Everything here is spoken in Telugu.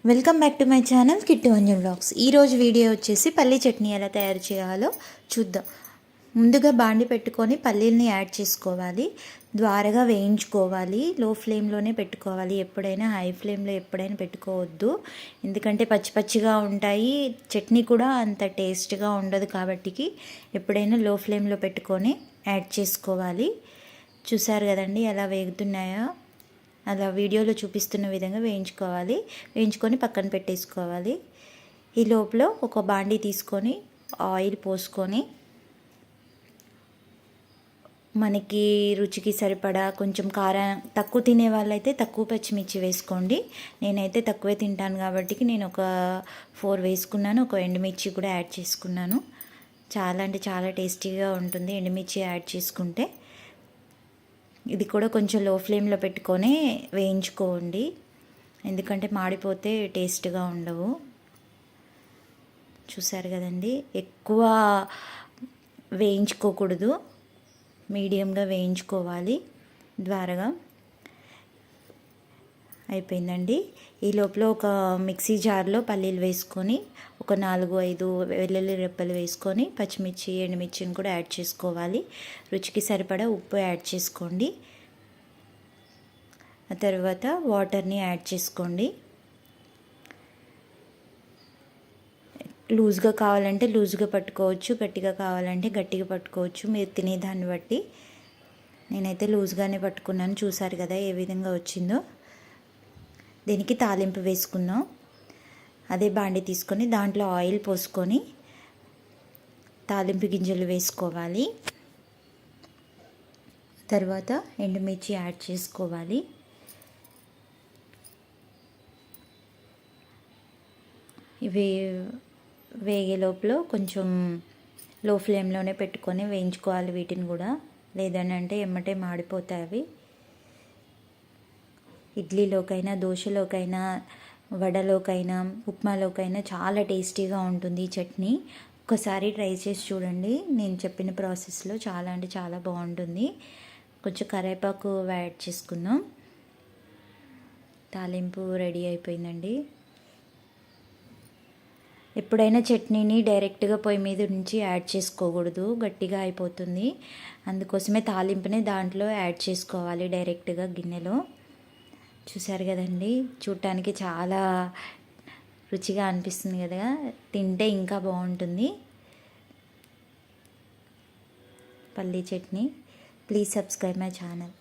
Welcome back to my channel Kittu Anju vlogs. ఈరోజు వీడియో వచ్చేసి పల్లీ చట్నీ ఎలా తయారు చేయాలో చూద్దాం. ముందుగా బాండి పెట్టుకొని పల్లీల్ని యాడ్ చేసుకోవాలి, ద్వారగా వేయించుకోవాలి. లో ఫ్లేమ్లోనే పెట్టుకోవాలి, ఎప్పుడైనా హై ఫ్లేమ్లో ఎప్పుడైనా పెట్టుకోవద్దు, ఎందుకంటే పచ్చి పచ్చిగా ఉంటాయి. చట్నీ కూడా అంత టేస్ట్గా ఉండదు కాబట్టి ఎప్పుడైనా లో ఫ్లేమ్లో పెట్టుకొని యాడ్ చేసుకోవాలి. చూసారు కదండి ఎలా వేగుతున్నాయో, అలా వీడియోలో చూపిస్తున్న విధంగా వేయించుకోవాలి. వేయించుకొని పక్కన పెట్టేసుకోవాలి. ఈ లోపల ఒక బాండీ తీసుకొని ఆయిల్ పోసుకొని మనకి రుచికి సరిపడా కొంచెం కారం తక్కువ తినే వాళ్ళైతే తక్కువ పచ్చిమిర్చి వేసుకోండి. నేనైతే తక్కువే తింటాను కాబట్టి నేను ఒక 4 వేసుకున్నాను. ఒక ఎండుమిర్చి కూడా యాడ్ చేసుకున్నాను. చాలా అంటే చాలా టేస్టీగా ఉంటుంది ఎండుమిర్చి యాడ్ చేసుకుంటే. ఇది కూడా కొంచెం లో ఫ్లేమ్లో పెట్టుకొని వేయించుకోండి, ఎందుకంటే మాడిపోతే టేస్ట్గా ఉండవు. చూసారు కదండి, ఎక్కువ వేయించుకోకూడదు, మీడియంగా వేయించుకోవాలి. ద్వారగా అయిపోయిందండి. ఈ లోపల ఒక మిక్సీ జార్లో పల్లీలు వేసుకొని ఒక 4-5 వెల్లుల్లి రెప్పలు వేసుకొని పచ్చిమిర్చి ఎండుమిర్చిని కూడా యాడ్ చేసుకోవాలి. రుచికి సరిపడా ఉప్పు యాడ్ చేసుకోండి. ఆ తర్వాత వాటర్ని యాడ్ చేసుకోండి. లూజ్గా కావాలంటే లూజ్గా పట్టుకోవచ్చు, గట్టిగా కావాలంటే గట్టిగా పట్టుకోవచ్చు, మీరు తినేదాన్ని బట్టి. నేనైతే లూజ్గానే పట్టుకున్నాను. చూసారు కదా ఏ విధంగా వచ్చిందో. దీనికి తాలింపు వేసుకుందాం. అదే బాండి తీసుకొని దాంట్లో ఆయిల్ పోసుకొని తాలింపు గింజలు వేసుకోవాలి. తర్వాత ఎండుమిర్చి యాడ్ చేసుకోవాలి. ఇవి వేగే లోపల కొంచెం లో ఫ్లేమ్లోనే పెట్టుకొని వేయించుకోవాలి వీటిని కూడా, లేదనంటే ఎమ్మటే మాడిపోతాయి అవి. ఇడ్లీలోకైనా, దోశలోకైనా, వడలోకైనా, ఉప్మాలోకైనా చాలా టేస్టీగా ఉంటుంది ఈ చట్నీ. ఒకసారి ట్రై చేసి చూడండి. నేను చెప్పిన ప్రాసెస్లో చాలా అంటే చాలా బాగుంటుంది. కొంచెం కరివేపాకు యాడ్ చేసుకుందాం. తాలింపు రెడీ అయిపోయిందండి. ఎప్పుడైనా చట్నీని డైరెక్ట్గా పొయ్యి మీద నుంచి యాడ్ చేసుకోకూడదు, గట్టిగా అయిపోతుంది. అందుకోసమే తాలింపుని దాంట్లో యాడ్ చేసుకోవాలి డైరెక్ట్గా గిన్నెలో. చూసారు కదండి, చూడటానికి చాలా రుచిగా అనిపిస్తుంది కదా, తింటే ఇంకా బాగుంటుంది పల్లీ chutney. Please subscribe my channel.